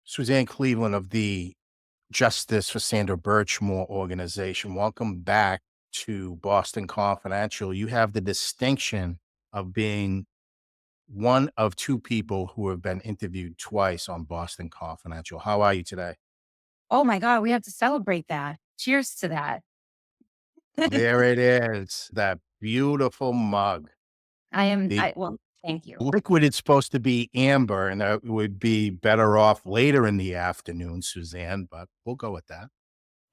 Suzanne Cleveland of the Justice for Sandra Birchmore organization. Welcome back to Boston Confidential. You have the distinction of being one of two people who have been interviewed twice on Boston Confidential. How are you today? Oh my god, we have to celebrate that. Cheers to that. There it is, that beautiful mug. The Well, thank you. liquid is supposed to be amber, and it would be better off later in the afternoon, Suzanne, but we'll go with that.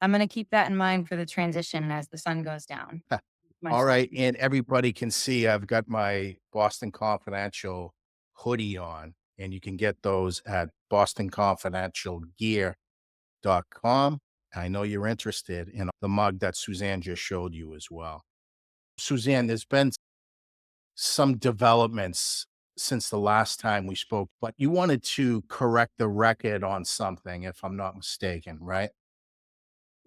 I'm gonna keep that in mind for the transition as the sun goes down. All Much love. right, and everybody can see I've got my Boston Confidential hoodie on, and you can get those at bostonconfidentialgear.com. I know you're interested in the mug that Suzanne just showed you as well. Suzanne, there's been some developments since the last time we spoke, but you wanted to correct the record on something, if I'm not mistaken, right?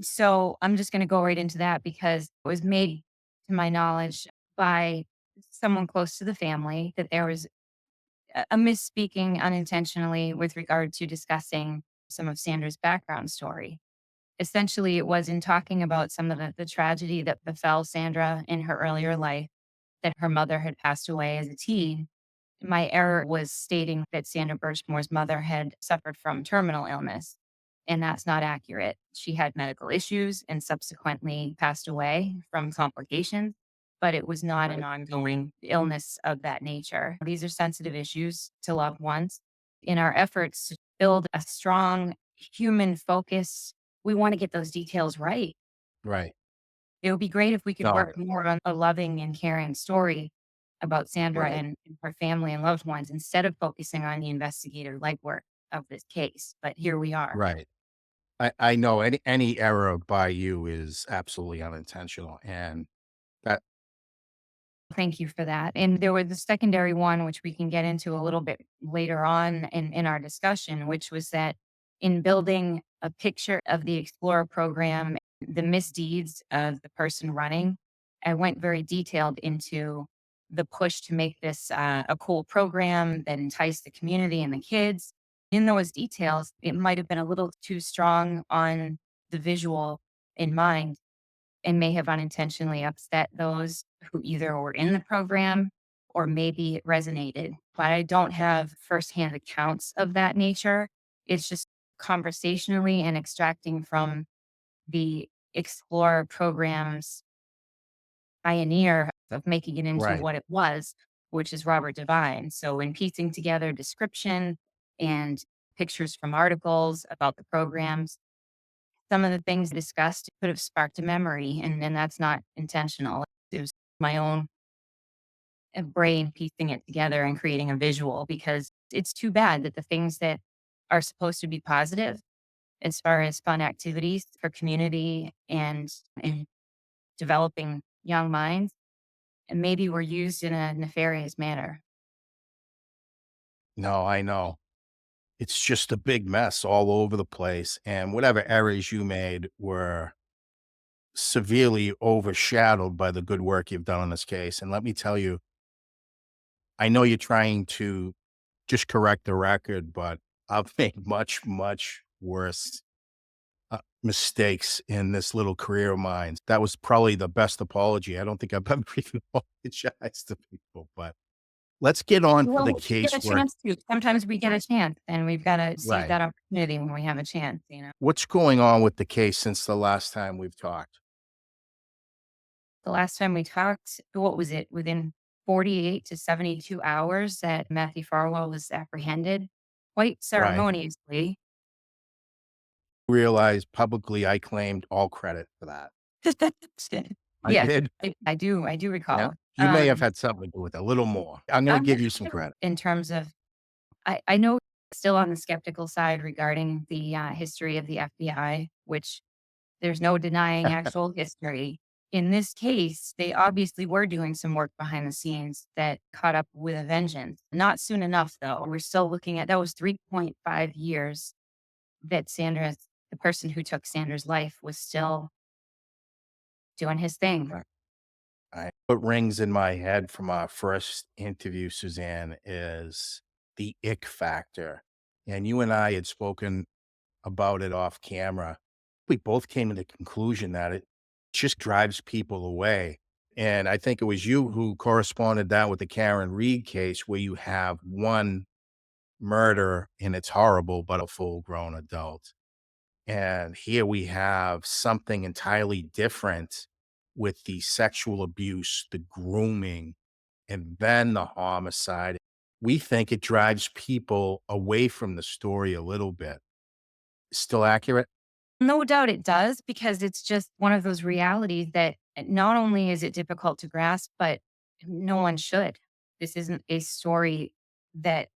So, I'm just gonna go right into that because it was made to my knowledge by someone close to the family that there was a misspeaking unintentionally with regard to discussing some of Sandra's background story. Essentially, it was in talking about some of the tragedy that befell Sandra in her earlier life, that her mother had passed away as a teen. My error was stating that Sandra Birchmore's mother had suffered from terminal illness, and that's not accurate. She had medical issues and subsequently passed away from complications, but it was not an ongoing illness of that nature. These are sensitive issues to loved ones. In our efforts to build a strong human focus, we want to get those details right. Right. It would be great if we could No, work more on a loving and caring story about Sandra right, and her family and loved ones instead of focusing on the investigator legwork of this case. But here we are. right. I know any error by you is absolutely unintentional, and that Thank you for that. And there was the secondary one, which we can get into a little bit later on in our discussion, which was that in building a picture of the Explorer program, the misdeeds of the person running, I went very detailed into the push to make this a cool program that enticed the community and the kids. In those details, it might have been a little too strong on the visual in mind and may have unintentionally upset those who either were in the program or maybe it resonated. But I don't have firsthand accounts of that nature. It's just conversationally and extracting from the Explorer program's pioneer of making it into right. what it was, which is Robert Devine. So, in piecing together description and pictures from articles about the programs, some of the things discussed could have sparked a memory, and that's not intentional. It was my own brain piecing it together and creating a visual because it's too bad that the things that are supposed to be positive as far as fun activities for community and developing young minds and maybe were used in a nefarious manner. No, I know. It's just a big mess all over the place, and whatever errors you made were severely overshadowed by the good work you've done on this case, and let me tell you, I know you're trying to just correct the record, but I've made much, much worse, mistakes in this little career of mine. That was probably the best apology. I don't think I've ever even apologized to people, but let's get on to Well, the we get a casework. chance to. Sometimes we get a chance, and we've got to seize Right. that opportunity when we have a chance. What's going on with the case since the last time we've talked? The last time we talked, what was it? Within 48 to 72 hours that Matthew Farwell was apprehended, quite Right. ceremoniously. Realized publicly I claimed all credit for that. I Yes, did. I do Yeah. recall. You may have had something to do with it, a little more. I'm gonna I'm give you some credit. in terms of I know still on the skeptical side regarding the history of the FBI, which there's no denying actual history. In this case, they obviously were doing some work behind the scenes that caught up with a vengeance. Not soon enough, though. We're still looking at that was 3.5 years that the person who took Sandra's life, was still doing his thing. Right. What rings in my head from our first interview, Suzanne, is the ick factor. and you and I had spoken about it off camera. We both came to the conclusion that it just drives people away. And I think it was you who corresponded that with the Karen Reed case where you have one murder and it's horrible, but a full grown adult. And here we have something entirely different with the sexual abuse, the grooming, and then the homicide. We think it drives people away from the story a little bit. Still accurate? No doubt it does, because it's just one of those realities that not only is it difficult to grasp, but no one should. This isn't a story that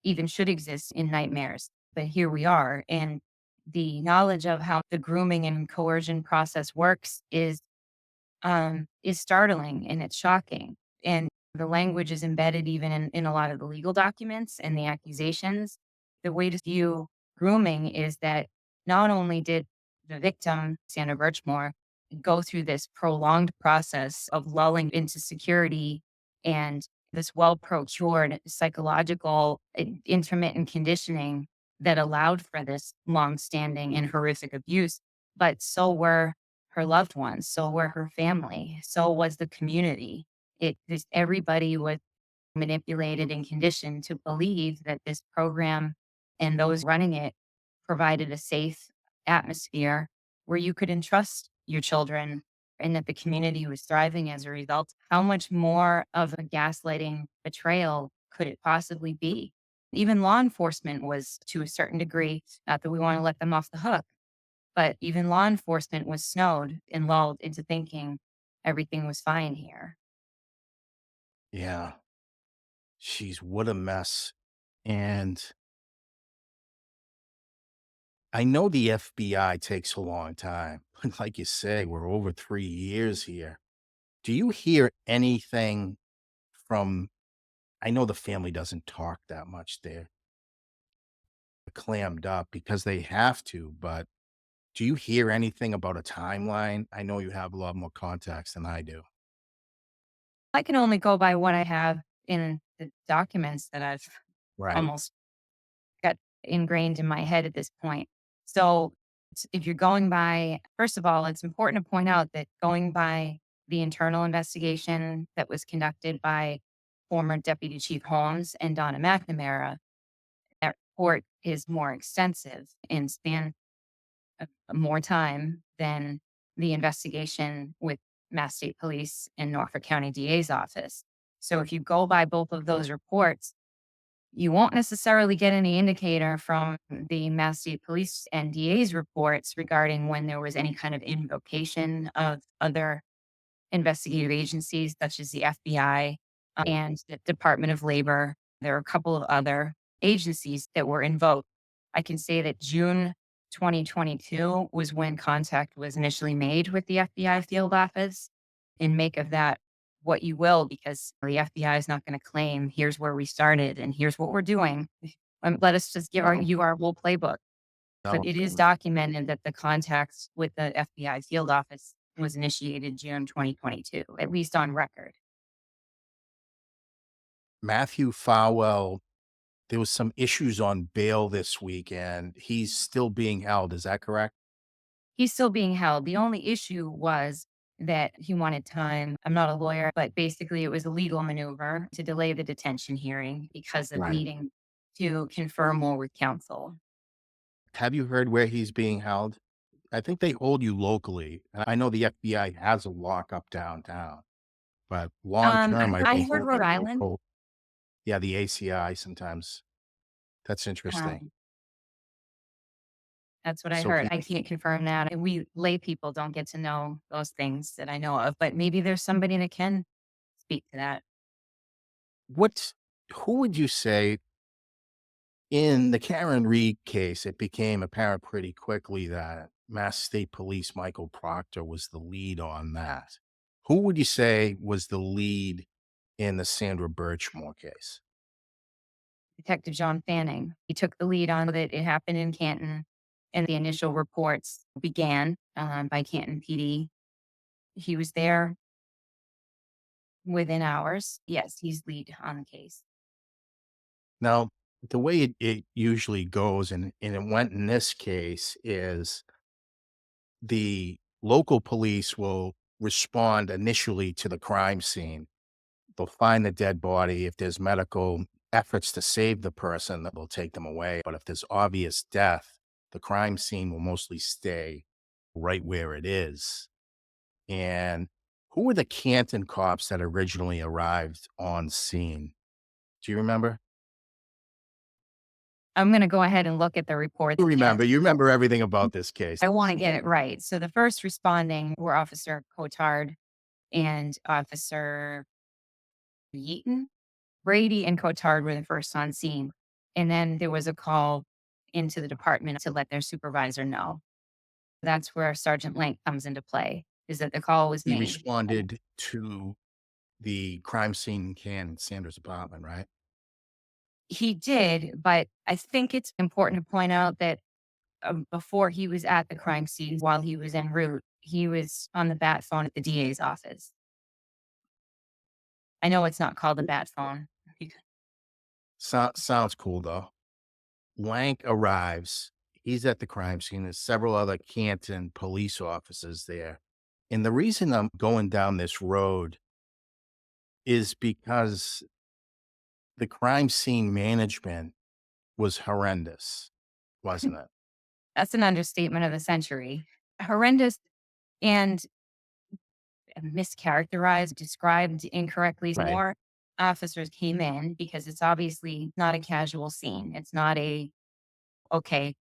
even should exist in nightmares, but here we are. And the knowledge of how the grooming and coercion process works is startling and it's shocking. And the language is embedded even in a lot of the legal documents and the accusations. The way to view grooming is that not only did the victim, Sandra Birchmore, go through this prolonged process of lulling into security and this well procured psychological intermittent conditioning that allowed for this long standing and horrific abuse, but so were her loved ones, so were her family, so was the community. It just everybody was manipulated and conditioned to believe that this program and those running it provided a safe atmosphere where you could entrust your children and that the community was thriving as a result. How much more of a gaslighting betrayal could it possibly be? Even law enforcement was to a certain degree, not that we want to let them off the hook, but even law enforcement was snowed and lulled into thinking everything was fine here. Yeah. Jeez, what a mess. And I know the FBI takes a long time. But like you say, we're over 3 years here. Do you hear anything from I know the family doesn't talk that much. They're clammed up because they have to, but do you hear anything about a timeline? I know you have a lot more context than I do. I can only go by what I have in the documents that I've Right. almost got ingrained in my head at this point. So if you're going by, first of all, it's important to point out that going by the internal investigation that was conducted by former Deputy Chief Holmes and Donna McNamara, that report is more extensive and spans more time than the investigation with Mass State Police and Norfolk County DA's office. So if you go by both of those reports, you won't necessarily get any indicator from the Mass State Police and DA's reports regarding when there was any kind of invocation of other investigative agencies such as the FBI and the Department of Labor. There are a couple of other agencies that were invoked. I can say that June 2022 was when contact was initially made with the FBI field office, and make of that what you will, because the FBI is not going to claim, here's where we started and here's what we're doing. Let us just you our whole playbook. But No. it is documented that the contact with the FBI field office was initiated June 2022, at least on record. Matthew Farwell, there was some issues on bail this week, and he's still being held. Is that correct? He's still being held. The only issue was that he wanted time. I'm not a lawyer, but basically it was a legal maneuver to delay the detention hearing because of Right. needing to confer more with counsel. Have you heard where he's being held? I think they hold you locally. And I know the FBI has a lockup downtown, but long term, I I think heard Rhode Island. oh, yeah, the ACI sometimes. That's interesting. Um, that's what I So heard. he I can't confirm that. And we lay people don't get to know those things that I know of, but maybe there's somebody that can speak to that. what's who would you say in the Karen Reed case, it became apparent pretty quickly that Mass State Police Michael Proctor was the lead on that. Who would you say was the lead in the Sandra Birchmore case? Detective John Fanning. He took the lead on it. It happened in Canton, and the initial reports began by Canton PD. He was there within hours. Yes, he's lead on the case. Now, The way it usually goes, and it went in this case, is the local police will respond initially to the crime scene. They'll find the dead body. If there's medical efforts to save the person, they'll take them away. But if there's obvious death, the crime scene will mostly stay right where it is. And who were the Canton cops that originally arrived on scene? Do you remember? I'm gonna go ahead and look at the reports again. You remember everything about this case. I wanna get it right. So the first responding were Officer Cotard and Officer Yeaton. Brady and Cotard were the first on scene, and then there was a call into the department to let their supervisor know. That's where Sergeant Lang comes into play, is that the call was He made. responded to the crime scene in Canton, Sanders' apartment, right? He did, but I think it's important to point out that, before he was at the crime scene, while he was en route, he was on the bat phone at the DA's office. I know it's not called a bat phone. Sounds cool, though. Lank arrives. He's at the crime scene. There's several other Canton police officers there. And the reason I'm going down this road is because the crime scene management was horrendous, wasn't it? That's an understatement of the century. Horrendous and mischaracterized, described incorrectly. Right. More officers came in because it's obviously not a casual scene. It's not a, okay,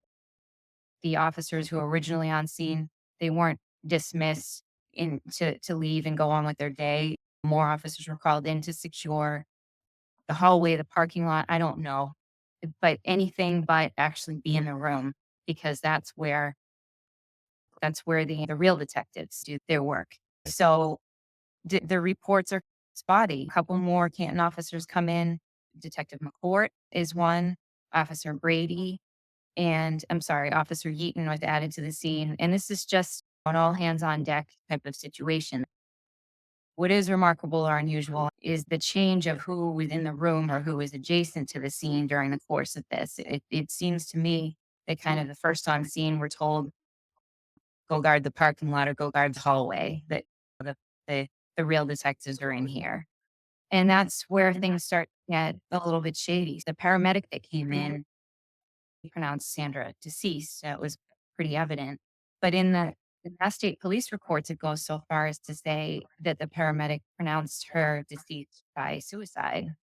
the officers who were originally on scene, they weren't dismissed to leave and go on with their day. More officers were called in to secure the hallway, the parking lot. I don't know, but anything but actually be in the room, because that's where the real detectives do their work. So the reports are spotty. A couple more Canton officers come in. Detective McCourt is one. Officer Brady and I'm sorry, Officer Yeaton was added to the scene. And this is just an all hands on deck type of situation. What is remarkable or unusual is the change of who was in the room or who was adjacent to the scene during the course of this. It seems to me that kind of the first on scene were told, go guard the parking lot or go guard the hallway, that the, the, the real detectives are in here. And that's where things start to get a little bit shady. The paramedic that came in pronounced Sandra deceased. That was pretty evident. But in the Mass State Police reports, it goes so far as to say that the paramedic pronounced her deceased by suicide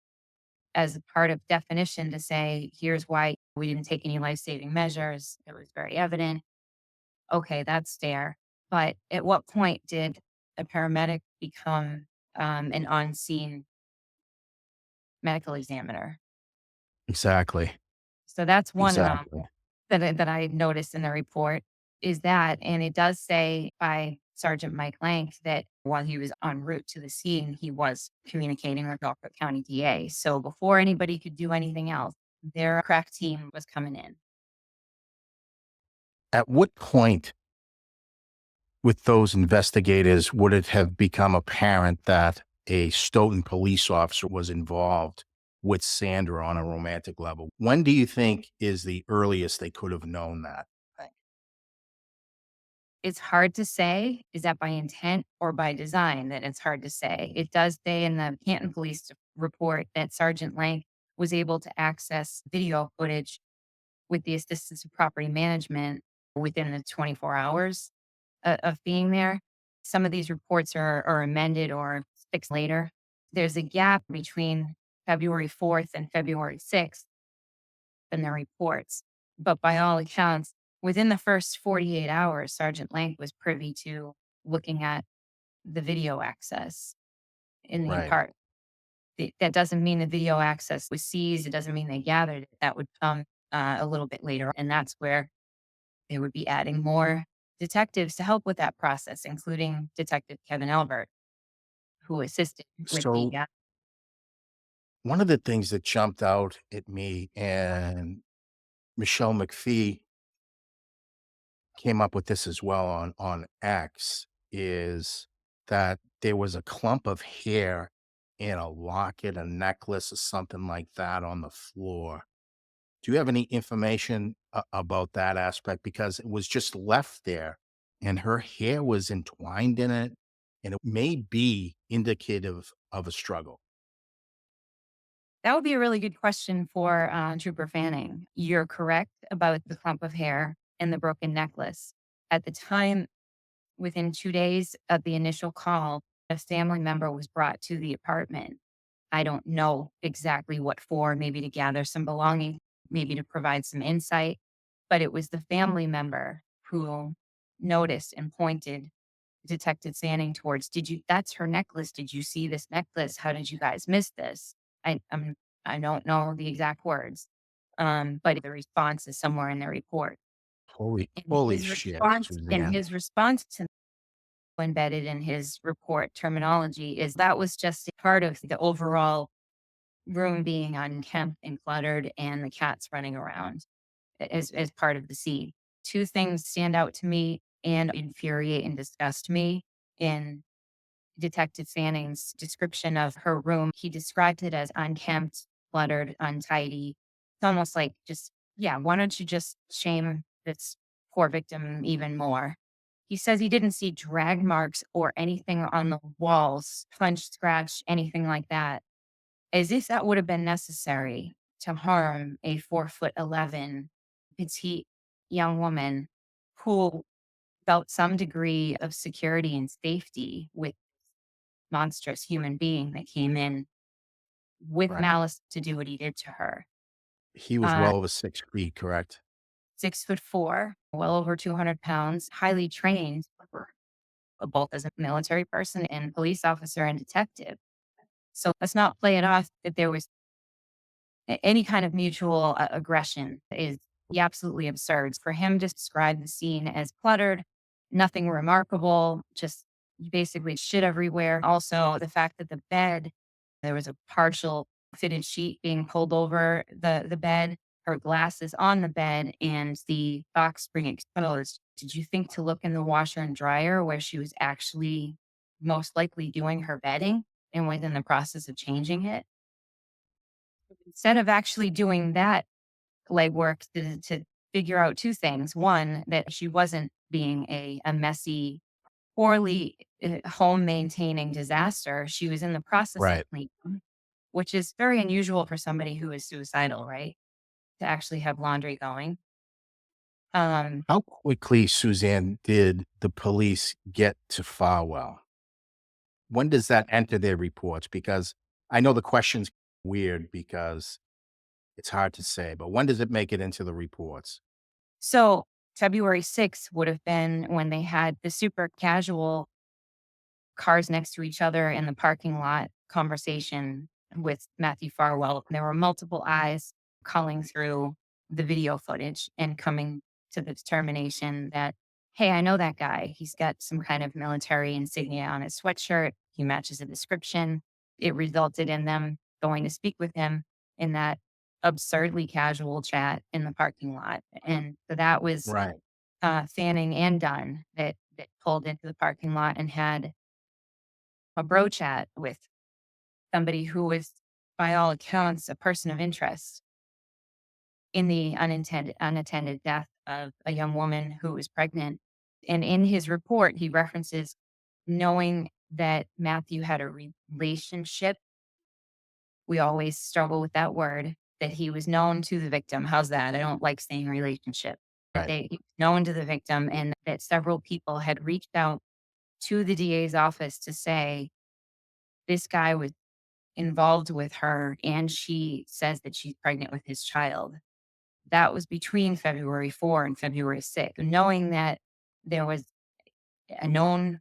as a part of definition to say, here's why we didn't take any life saving measures. It was very evident. Okay, that's fair. But at what point did a paramedic become an on scene medical examiner? Exactly. So that's one Exactly. that I noticed in the report is that, and it does say by Sergeant Mike Lank that while he was en route to the scene, he was communicating with Norfolk County DA. So before anybody could do anything else, their crack team was coming in. At what point with those investigators would it have become apparent that a Stoughton police officer was involved with Sandra on a romantic level? When do you think is the earliest they could have known that? It's hard to say. Is that by intent or by design? That it's hard to say. It does say in the Canton Police report that Sergeant Lank was able to access video footage with the assistance of property management within the 24 hours of being there. Some of these reports are amended or fixed later. There's a gap between February 4th and February 6th in the reports. But by all accounts, within the first 48 hours, Sergeant Lang was privy to looking at the video access in the Right. apart. That doesn't mean the video access was seized. It doesn't mean they gathered it. That would come a little bit later. And that's where they would be adding more detectives to help with that process, including Detective Kevin Albert, who assisted with the So one of the things that jumped out at me, and Michelle McPhee came up with this as well on X, is that there was a clump of hair in a locket, a necklace, or something like that on the floor. Do you have any information about that aspect? Because it was just left there and her hair was entwined in it, and it may be indicative of a struggle. That would be a really good question for Trooper Fanning. You're correct about the clump of hair and the broken necklace. At the time, within 2 days of the initial call, a family member was brought to the apartment. I don't know exactly what for, maybe to gather some belongings, maybe to provide some insight, but it was the family member who noticed and pointed Detective Sanning towards, "Did you that's her necklace. Did you see this necklace? How did you guys miss this?" I um, I don't know the exact words, but the response is somewhere in the report. Holy shit, And Suzanne. his response to embedded in his report terminology is that was just a part of the overall room being unkempt and cluttered and the cats running around as part of the scene. Two things stand out to me and infuriate and disgust me in Detective Fanning's description of her room. He described it as unkempt, cluttered, untidy. It's almost like just, yeah, why don't you just shame this poor victim even more? He says he didn't see drag marks or anything on the walls, punch, scratch, anything like that, as if that would have been necessary to harm a 4'11" petite young woman who felt some degree of security and safety with monstrous human being that came in with Right. malice to do what he did to her. He was Uh, well over 6 feet, correct? 6'4", well over 200 pounds, highly trained, both as a military person and police officer and detective. So let's not play it off that there was any kind of mutual aggression is absolutely absurd. For him to describe the scene as cluttered, nothing remarkable, just basically shit everywhere. Also, the fact that the bed, there was a partial fitted sheet being pulled over the bed, her glasses on the bed, and the box spring exposed. Did you think to look in the washer and dryer where she was actually most likely doing her bedding and was in the process of changing it? Instead of actually doing that legwork to figure out 2 things. One, that she wasn't being a messy, poorly, home maintaining disaster. She was in the process of Right. cleaning, which is very unusual for somebody who is suicidal, right? To actually have laundry going. Um, How quickly, Suzanne, did the police get to Farwell? When does that enter their reports? Because I know the question's weird because it's hard to say, but when does it make it into the reports? so February 6th would have been when they had the super casual cars next to each other in the parking lot conversation with Matthew Farwell. There were multiple eyes culling through the video footage and coming to the determination that, hey, I know that guy. He's got some kind of military insignia on his sweatshirt. He matches the description. It resulted in them going to speak with him in that absurdly casual chat in the parking lot. And so that was Right. Fanning and Dunn that pulled into the parking lot and had a bro chat with somebody who was, by all accounts, a person of interest in the unattended death of a young woman who was pregnant. And in his report, he references knowing that Matthew had a relationship. We always struggle with that word, that he was known to the victim. How's that? I don't like saying relationship. That Right. he was known to the victim and that several people had reached out to the DA's office to say, this guy was involved with her and she says that she's pregnant with his child. That was between February 4 and February 6. Knowing that there was a known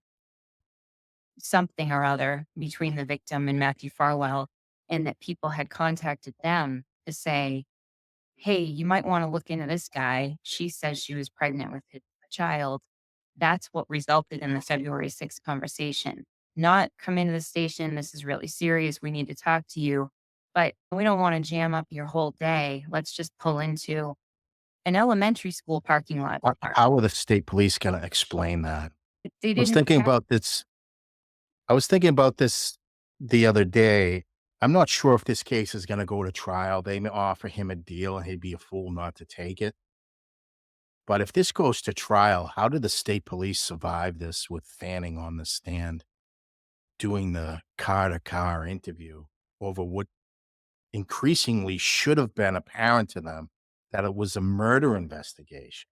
something or other between the victim and Matthew Farwell, and that people had contacted them to say, hey, you might want to look into this guy. She says she was pregnant with his child. That's what resulted in the February 6th conversation. Not come into the station. This is really serious. We need to talk to you. But we don't want to jam up your whole day. Let's just pull into an elementary school parking lot. How are the state police gonna explain that? They I was didn't thinking have, about this I was thinking about this the other day. I'm not sure if this case is gonna go to trial. They may offer him a deal, and he'd be a fool not to take it. But if this goes to trial, how did the state police survive this with Fanning on the stand doing the car-to-car interview over what increasingly should have been apparent to them that it was a murder investigation?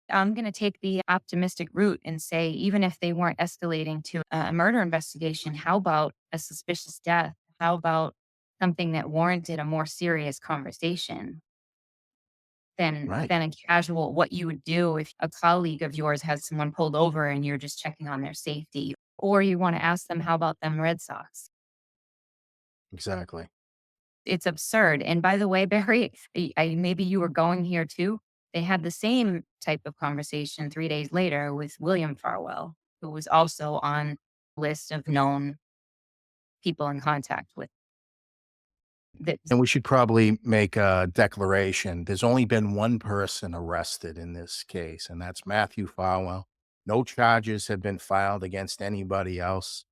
I'm going to take the optimistic route and say, even if they weren't escalating to a murder investigation, how about a suspicious death? How about something that warranted a more serious conversation Right. than a casual what you would do if a colleague of yours has someone pulled over and you're just checking on their safety, or you want to ask them how about them Red Sox? Exactly. It's absurd. And by the way, Barry, maybe you were going here too. They had the same type of conversation 3 days later with William Farwell, who was also on list of known people in contact with this. And we should probably make a declaration. There's only been one person arrested in this case, and that's Matthew Farwell. No charges have been filed against anybody else.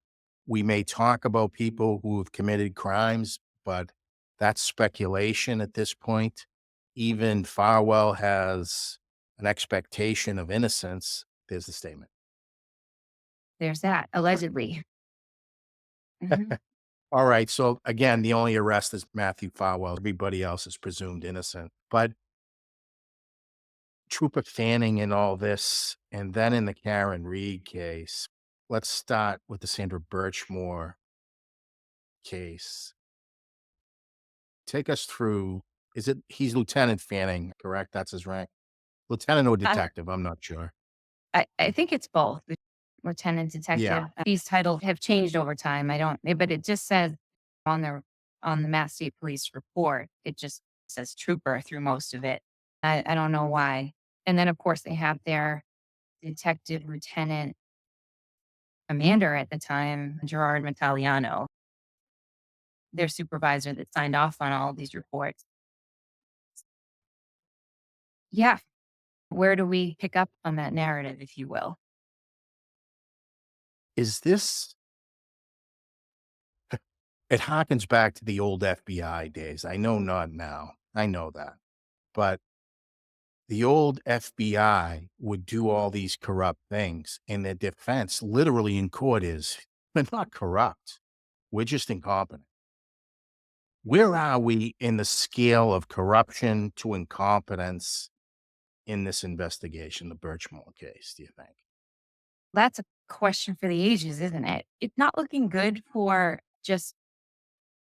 We may talk about people who have committed crimes, but that's speculation at this point. Even Farwell has an expectation of innocence. There's the statement. There's that allegedly. Mhm. All right. So again, the only arrest is Matthew Farwell. Everybody else is presumed innocent. But Trooper Fanning in all this, and then in the Karen Reed case, let's start with the Sandra Birchmore case. Take us through, is it he's Lieutenant Fanning, correct? That's his rank? Lieutenant or Uh, detective, I'm not sure. I think it's both. Lieutenant Yeah, detective. These titles have changed over time. I don't, but it just says on the Mass State Police report, it just says trooper through most of it. I don't know why. And then of course they have their detective lieutenant commander at the time, Gerard Metaliano, their supervisor that signed off on all of these reports. Yeah. Where do we pick up on that narrative, if you will? is this it harkens back to the old FBI days. I know not now. I know that. But the old FBI would do all these corrupt things, and their defense literally in court is, "We're not corrupt. We're just incompetent." Where are we in the scale of corruption to incompetence in this investigation, the Birchmore case, do you think? That's a question for the ages, isn't it? It's not looking good for just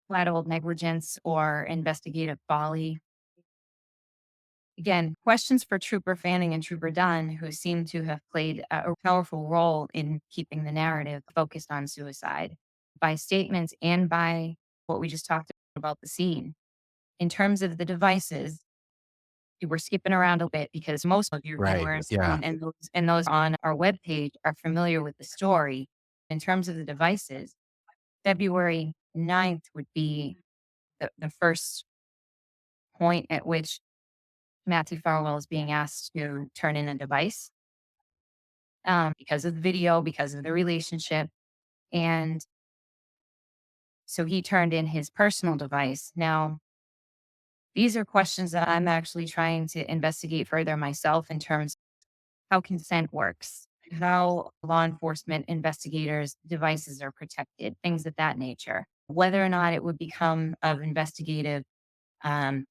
flat old negligence or investigative folly. Again, questions for Trooper Fanning and Trooper Dunn, who seem to have played a powerful role in keeping the narrative focused on suicide by statements and by what we just talked about the scene. In terms of the devices, we're skipping around a bit because most of your Right. viewers Yeah. and those on our webpage are familiar with the story. In terms of the devices, February 9th would be the first point at which Matthew Farwell is being asked to turn in a device, because of the video, because of the relationship. And so he turned in his personal device. Now, these are questions that I'm actually trying to investigate further myself in terms of how consent works, how law enforcement investigators' devices are protected, things of that nature, whether or not it would become of investigative um,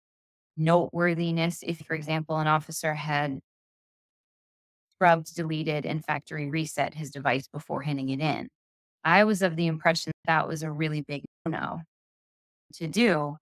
noteworthiness if, for example, an officer had scrubbed, deleted, and factory reset his device before handing it in. I was of the impression that was a really big no to do.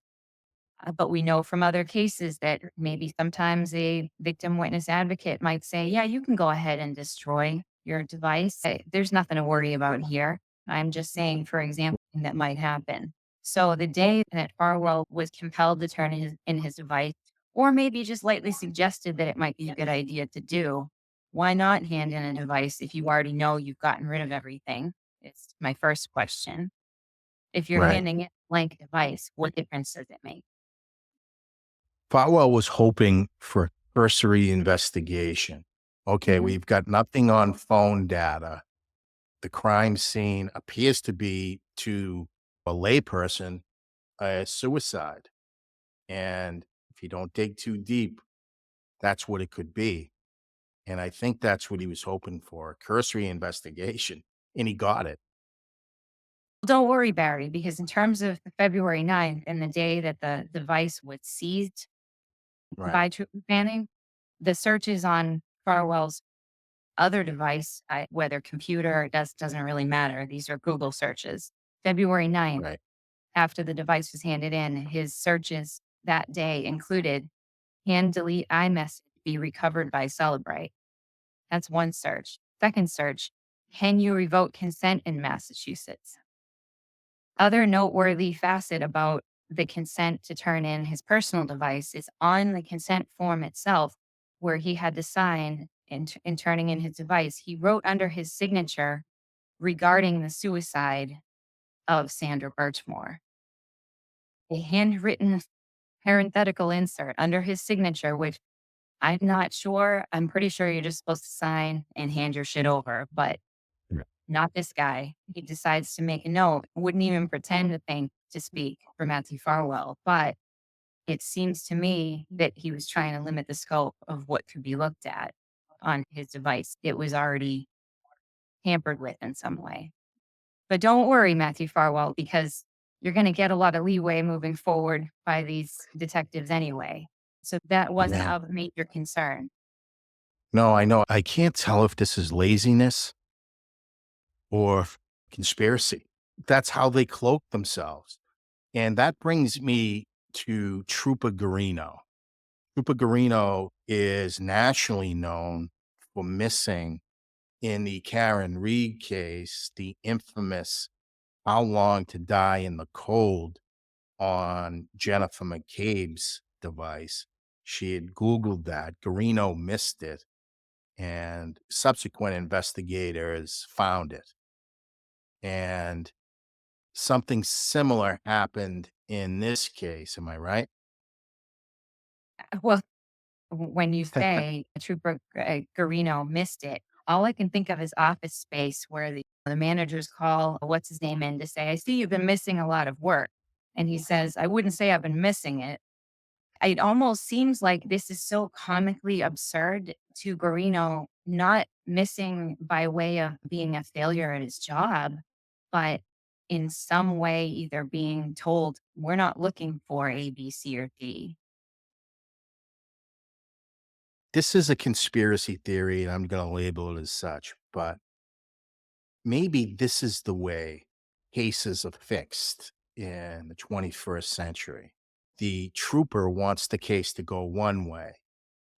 But we know from other cases that maybe sometimes a victim witness advocate might say, yeah, you can go ahead and destroy your device. There's nothing to worry about here. I'm just saying, for example, that might happen. So the day that Farwell was compelled to turn in his device, or maybe just lightly suggested that it might be a good idea to do, why not hand in a device if you already know you've gotten rid of everything? It's my first question. If you're Right. handing in a blank device, what difference does it make? Falwell was hoping for cursory investigation. Okay, Mhm. we've got nothing on phone data. The crime scene appears to be to a layperson, suicide. And if you don't dig too deep, that's what it could be. And I think that's what he was hoping for, a cursory investigation, and he got it. Don't worry, Barry, because in terms of February 9th and the day that the device was seized Right, by Trooper Fanning, the searches on Farwell's other device, whether computer, doesn't really matter. These are Google searches. February 9th, right, after the device was handed in, his searches that day included hand delete iMessage be recovered by Celebrate. That's one search. Second search, can you revoke consent in Massachusetts? Other noteworthy facet about the consent to turn in his personal device is on the consent form itself, where he had to sign in turning in his device. He wrote under his signature regarding the suicide of Sandra Birchmore, a handwritten parenthetical insert under his signature, which I'm not sure. I'm pretty sure you're just supposed to sign and hand your shit over, but right. not this guy. He decides to make a note, wouldn't even pretend to speak for Matthew Farwell. But it seems to me that he was trying to limit the scope of what could be looked at on his device. It was already hampered with in some way. But don't worry, Matthew Farwell, because you're going to get a lot of leeway moving forward by these detectives anyway. So that wasn't Yeah. of major concern. No, I know. I can't tell if this is laziness or conspiracy. That's how they cloak themselves. And that brings me to Trooper Garino. Trooper Garino is nationally known for missing in the Karen Reed case, the infamous How Long to Die in the Cold on Jennifer McCabe's device. She had Googled that. Garino missed it, and subsequent investigators found it. And something similar happened in this case. Am I right? Well, when you say Trooper Garino missed it, all I can think of is Office Space, where the managers call what's his name in to say, "I see you've been missing a lot of work," and he says, "I wouldn't say I've been missing it." It almost seems like this is so comically absurd to Garino not missing by way of being a failure at his job, but in some way either being told, "We're not looking for A, B, C, or D." This is a conspiracy theory, and I'm going to label it as such, but maybe this is the way cases are fixed in the 21st century. The trooper wants the case to go one way.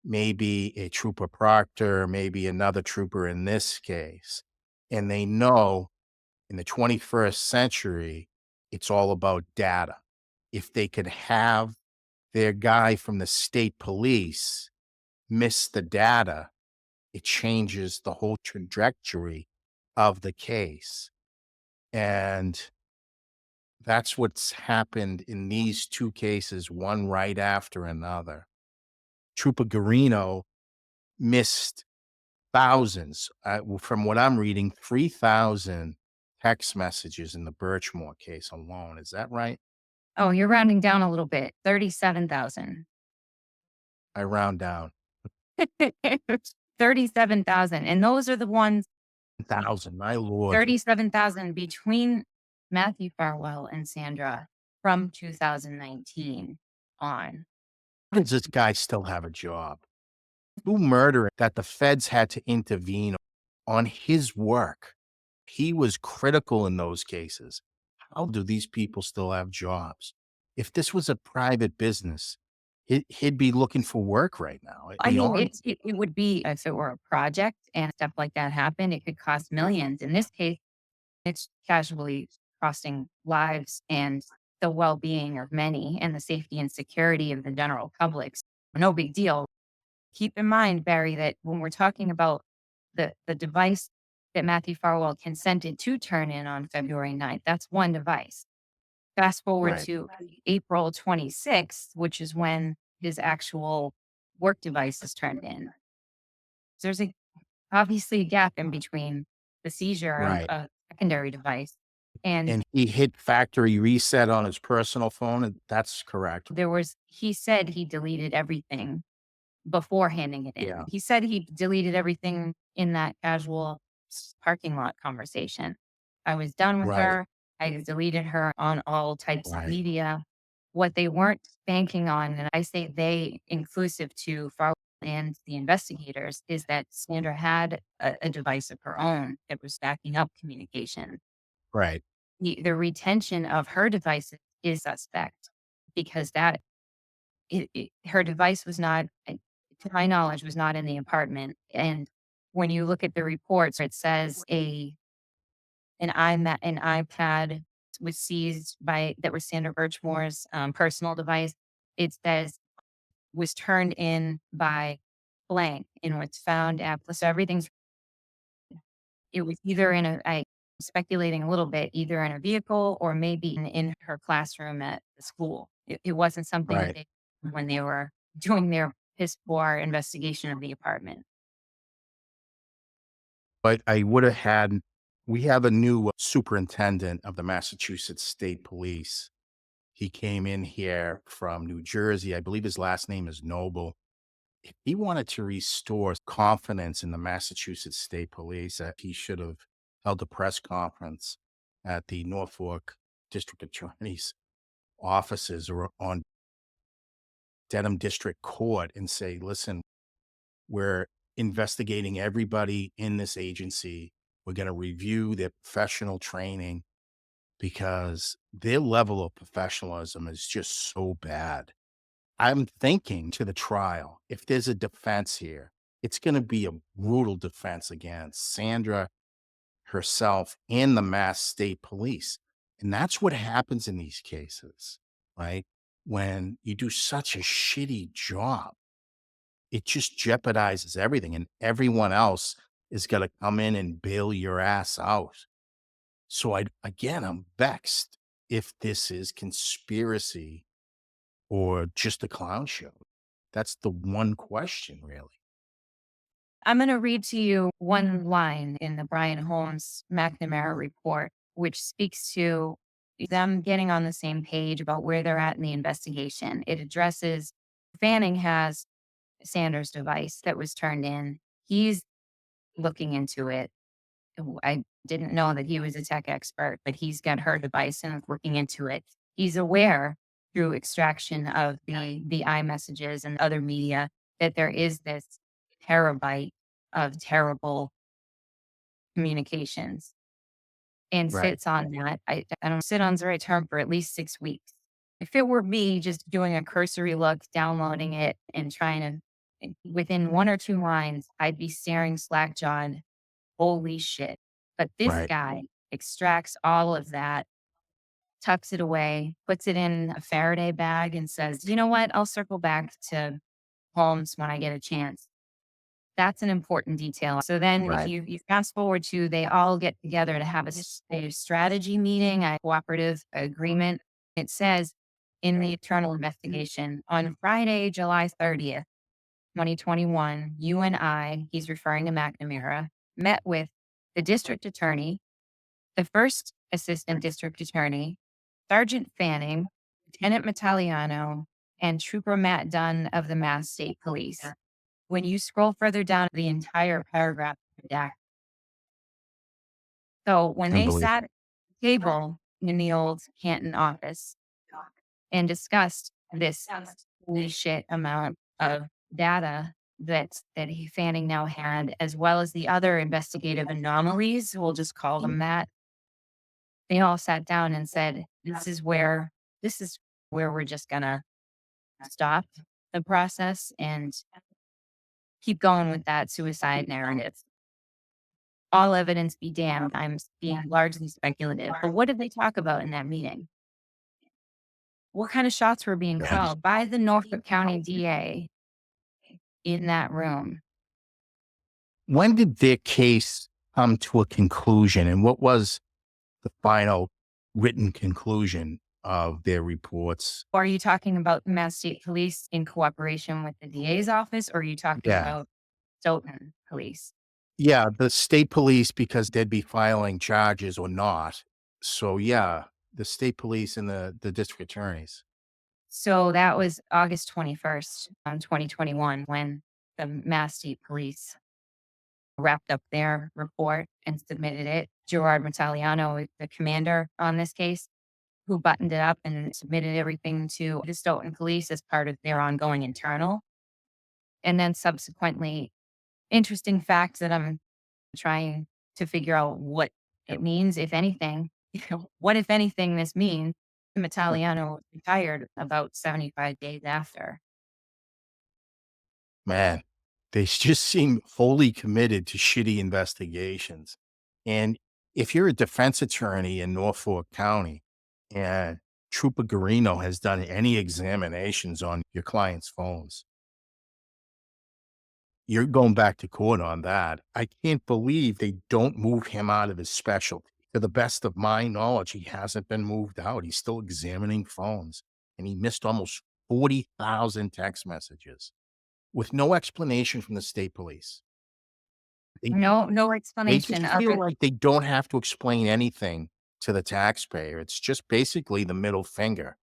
Maybe a trooper proctor, maybe another trooper in this case. And they know in the 21st century, it's all about data. If they could have their guy from the state police miss the data, it changes the whole trajectory of the case. And that's what's happened in these 2 cases, one right after another. Trooper Garino missed thousands, from what I'm reading, 3,000 text messages in the Birchmore case alone. Is that right? Oh, you're rounding down a little bit, 37,000. I round down. 37,000, and those are the ones 1,000, my lord. 37,000 between Matthew Farwell and Sandra from 2019 on. How does this guy still have a job? Who murdered that the feds had to intervene on his work? He was critical in those cases. How do these people still have jobs? If this was a private business, he'd be looking for work right now. I mean, Beyond it would be if it were a project and stuff like that happened, it could cost millions. In this case, it's casually costing lives and the well-being of many and the safety and security of the general public. No big deal. Keep in mind, Barry, that when we're talking about the device that Matthew Farwell consented to turn in on February 9th, that's one device. Fast forward right, to April 26th, which is when his actual work device is turned in. There's obviously a gap in between the seizure of right. a secondary device. And And he hit factory reset on his personal phone, and that's correct. he said he deleted everything before handing it in. Yeah, He said he deleted everything in that casual parking lot conversation. I was done with right, her. I deleted her on all types of right, media. What they weren't banking on, and I say they, inclusive to Farwell and the investigators, is that Sandra had a device of her own that was backing up communication. right. The retention of her devices is suspect because her device was not, to my knowledge, was not in the apartment. And when you look at the reports, it says an iPad was seized by that was Sandra Birchmore's personal device. It says was turned in by blank and was found at, so everything's, it was either in I speculating a little bit, either in a vehicle or maybe in her classroom at the school. It wasn't something that Right. they when they were doing their piss poor investigation of the apartment. But I would have had we have a new superintendent of the Massachusetts State Police. He came in here from New Jersey. I believe his last name is Noble. If he wanted to restore confidence in the Massachusetts State Police, he should have held a press conference at the Norfolk District Attorney's offices or on Dedham District Court and say, listen, we're investigating everybody in this agency. We're going to review their professional training because their level of professionalism is just so bad. I'm thinking to the trial, if there's a defense here, it's going to be a brutal defense against Sandra herself and the Mass State Police. And that's what happens in these cases, right? When you do such a shitty job, it just jeopardizes everything, and everyone else is going to come in and bail your ass out. So I'm vexed if this is conspiracy or just a clown show. That's the one question, really. I'm going to read to you one line in the Brian Holmes McNamara report, which speaks to them getting on the same page about where they're at in the investigation. It addresses Fanning has Sanders' device that was turned in. He's looking into it. I didn't know that he was a tech expert, but he's got her device and is looking into it. He's aware through extraction of the iMessages and other media that there is this terabyte of terrible communications and Right, sits on that. I don't sit on's the right term for at least 6 weeks. If it were me just doing a cursory look, downloading it and trying to, within one or two lines, I'd be staring slack jawed. Holy shit. But this right, guy extracts all of that, tucks it away, puts it in a Faraday bag and says, you know what? I'll circle back to Holmes when I get a chance. That's an important detail. So then if right, you fast forward to they all get together to have a strategy meeting, a cooperative agreement. It says in the internal investigation on Friday, July 30th, 2021, you and I, he's referring to McNamara, met with the district attorney, the first assistant district attorney, Sergeant Fanning, Lieutenant Metaliano, and Trooper Matt Dunn of the Mass State Police. When you scroll further down the entire paragraph, yeah. So when they sat unbelievable. at the table in the old Canton office and discussed this holy shit amount of data Fanning now had, as well as the other investigative anomalies, we'll just call them that. They all sat down and said, this is where we're just gonna stop the process and keep going with that suicide narrative. All evidence be damned. I'm being largely speculative. But what did they talk about in that meeting? What kind of shots were being Yeah. called by the Norfolk County DA in that room? When did their case come to a conclusion, and what was the final written conclusion of their reports? Or are you talking about the Mass State Police in cooperation with the DA's office, or are you talking Yeah. about Stoughton Police? Yeah, the state police, because they'd be filing charges or not. So, yeah, the state police and the district attorneys. So that was August 21st, 2021, when the Mass State Police wrapped up their report and submitted it. Gerard Mataliano, the commander on this case, who buttoned it up and submitted everything to the Stoughton Police as part of their ongoing internal. And then subsequently, interesting facts that I'm trying to figure out what it means, if anything. What, if anything, this means. Italiano retired about 75 days after. Man, they just seem wholly committed to shitty investigations. And if you're a defense attorney in Norfolk County and Trooper Garino has done any examinations on your client's phones, you're going back to court on that. I can't believe they don't move him out of his specialty. To the best of my knowledge, he hasn't been moved out. He's still examining phones, and he missed almost 40,000 text messages with no explanation from the state police. They No they just explanation feel other. like they don't have to explain anything to the taxpayer. It's just basically the middle finger.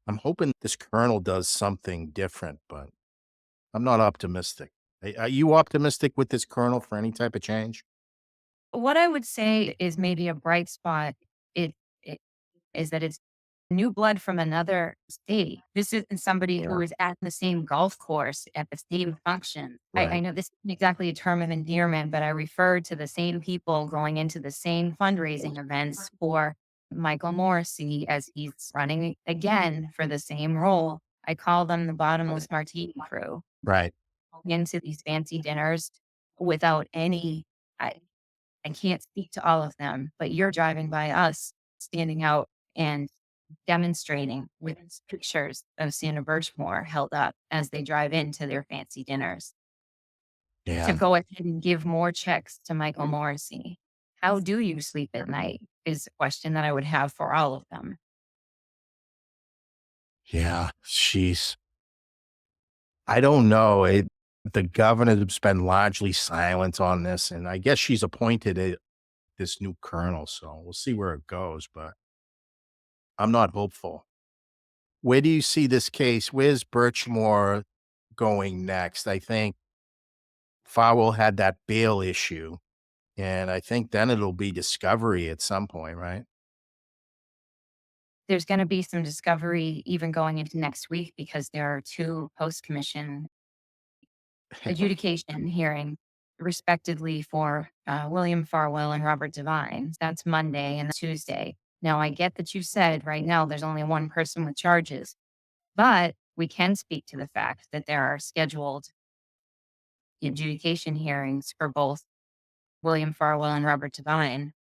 I'm hoping this colonel does something different, but I'm not optimistic. Are you optimistic with this colonel for any type of change? What I would say is maybe a bright spot it is that it's new blood from another state. This isn't somebody who Yeah. is at the same golf course at the same function. I Right. know this isn't exactly a term of endearment, but I refer to the same people going into the same fundraising events for Michael Morrissey as he's running again for the same role. I call them the bottomless martini crew. Right. Into these fancy dinners without any I I can't speak to all of them, but you're driving by us, standing out and demonstrating with pictures of Sandra Birchmore held up as they drive into their fancy dinners to Yeah. go ahead and give more checks to Michael Morrissey. How do you sleep at night is a question that I would have for all of them. Yeah. I don't know. The governor's been largely silent on this, and I guess she's appointed this new colonel, so we'll see where it goes, but I'm not hopeful. Where do you see this case? Where's Birchmore going next? I think Farwell had that bail issue, and I think then it'll be discovery at some point, right? There's going to be some discovery even going into next week because there are two post commission adjudication hearing, respectively, for William Farwell and Robert Devine. That's Monday and Tuesday. Now, I get that you said right now there's only one person with charges, but we can speak to the fact that there are scheduled adjudication hearings for both William Farwell and Robert Devine.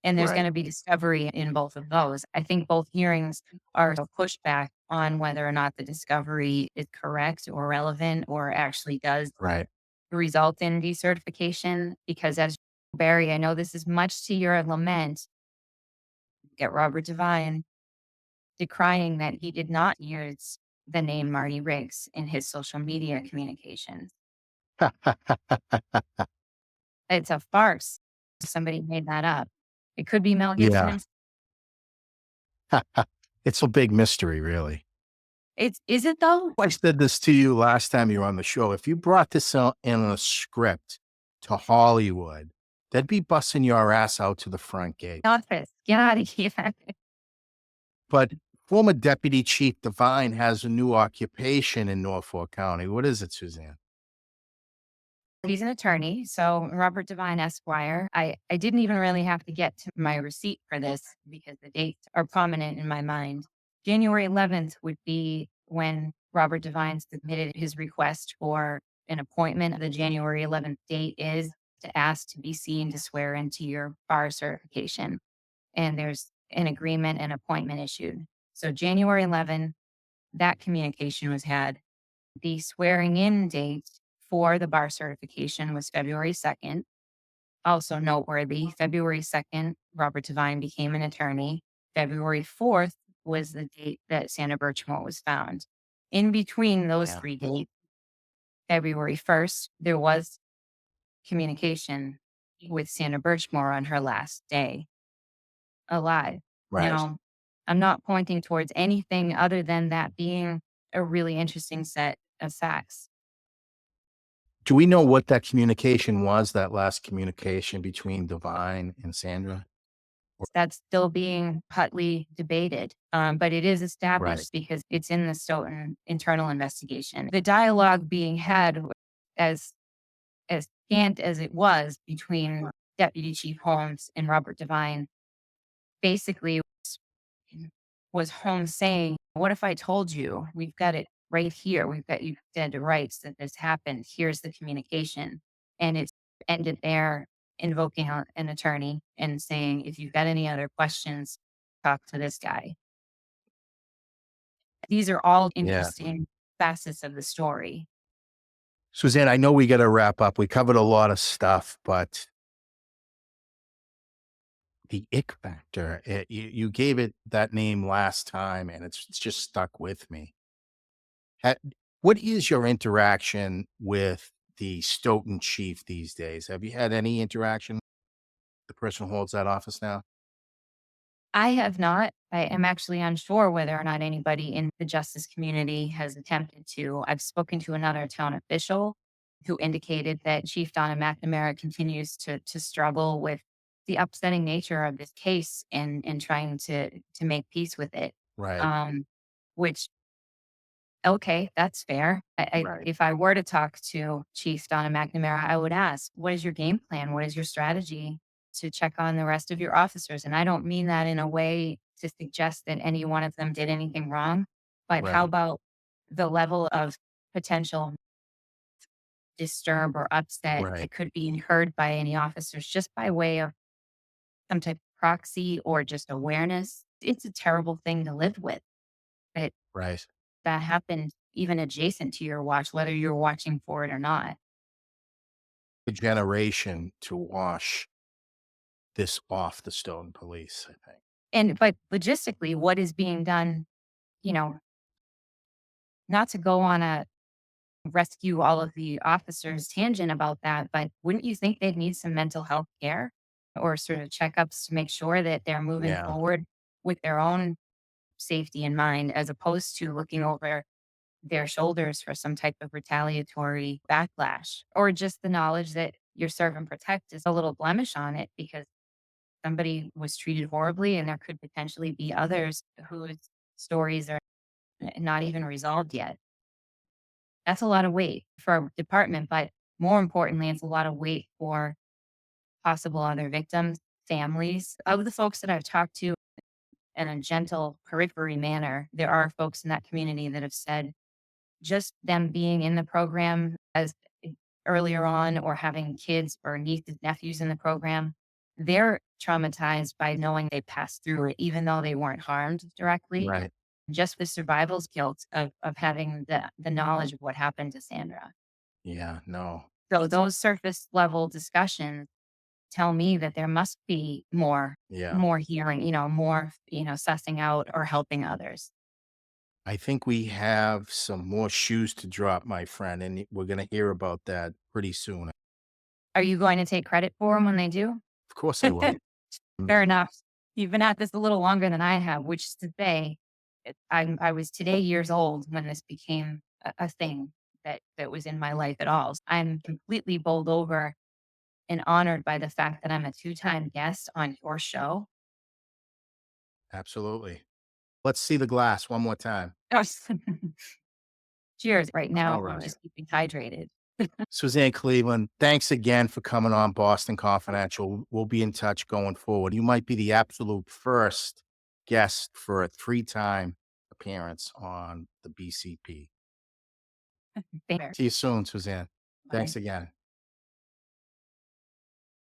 And there's going Right. to be discovery in both of those. I think both hearings are a pushback on whether or not the discovery is correct or relevant or actually does Right. result in decertification. Because as Barry, I know this is much to your lament, get Robert Devine decrying that he did not use the name Marty Riggs in his social media communications. It's a farce. Somebody made that up. It could be Mel Gibson Yeah. himself. It's a big mystery, really. Is it though? I said this to you last time you were on the show. If you brought this out in a script to Hollywood, they'd be busting your ass out to the front gate. Office. Get out of here. But former Deputy Chief Devine has a new occupation in Norfolk County. What is it, Suzanne? He's an attorney. So Robert Devine Esquire. I didn't even really have to get to my receipt for this because the dates are prominent in my mind. January 11th would be when Robert Devine submitted his request for an appointment. The January 11th date is to ask to be seen to swear into your bar certification. And there's an agreement and appointment issued. So January 11th, that communication was had. The swearing in date for the bar certification was February 2nd. Also noteworthy, February 2nd, Robert Devine became an attorney. February 4th was the date that Sandra Birchmore was found. In between those Yeah. three dates, February 1st, there was communication with Sandra Birchmore on her last day alive. Right. Now, I'm not pointing towards anything other than that being a really interesting set of facts. Do we know what that communication was, that last communication between Divine and Sandra? That's still being hotly debated, but it is Right, established because it's in the Stoughton internal investigation. The dialogue being had as scant as it was between Deputy Chief Holmes and Robert Devine, basically was Holmes saying, "What if I told you? We've got it right here. We've got you dead to rights that this happened. Here's the communication." And it's ended there, invoking an attorney and saying, "If you've got any other questions, talk to this guy." These are all yeah. interesting facets of the story. Suzanne, I know we gotta wrap up. We covered a lot of stuff, but the ick factor, you gave it that name last time, and it's just stuck with me. Ha What is your interaction with the Stoughton chief these days? Have you had any interaction? The person who holds that office now? I have not. I am actually unsure whether or not anybody in the justice community has attempted to. I've spoken to another town official who indicated that Chief Donna McNamara continues to struggle with the upsetting nature of this case and trying to make peace with it. Right, Um, which Okay, that's fair. right, If I were to talk to Chief Donna McNamara, I would ask, "What is your game plan? What is your strategy to check on the rest of your officers?" And I don't mean that in a way to suggest that any one of them did anything wrong, but how right, about the level of potential disturb or upset right, that could be incurred by any officers just by way of some type of proxy or just awareness? It's a terrible thing to live with. But right. that happened even adjacent to your watch, whether you're watching for it or not. The generation to wash this off the Stoughton police, I think. But logistically, what is being done, you know, not to go on a rescue all of the officers tangent about that, but wouldn't you think they'd need some mental health care or sort of checkups to make sure that they're moving Yeah, forward with their own safety in mind, as opposed to looking over their shoulders for some type of retaliatory backlash, or just the knowledge that your serve and protect is a little blemish on it because somebody was treated horribly and there could potentially be others whose stories are not even resolved yet. That's a lot of weight for a department, but more importantly, it's a lot of weight for possible other victims, families. Of the folks that I've talked to in a gentle periphery manner, there are folks in that community that have said just them being in the program as earlier on or having kids or nieces, nephews in the program, they're traumatized by knowing they passed through it, even though they weren't harmed directly. right. Just the survival's guilt of having the knowledge of what happened to Sandra. Yeah, no. So those surface level discussions tell me that there must be Yeah. more healing, more, sussing out or helping others. I think we have some more shoes to drop, my friend, and we're gonna hear about that pretty soon. Are you going to take credit for them when they do? Of course I will. Mm, Fair enough. You've been at this a little longer than I have, which is to say, I was today years old when this became a thing that was in my life at all. I'm completely bowled over and honored by the fact that I'm a two-time guest on your show. absolutely. Let's see the glass one more time. Cheers. Right now, All I'm right. just keeping hydrated. Suzanne Cleveland, thanks again for coming on Boston Confidential. We'll be in touch going forward. You might be the absolute first guest for a three-time appearance on the BCP. Thank See you soon, Suzanne. you. Thanks again.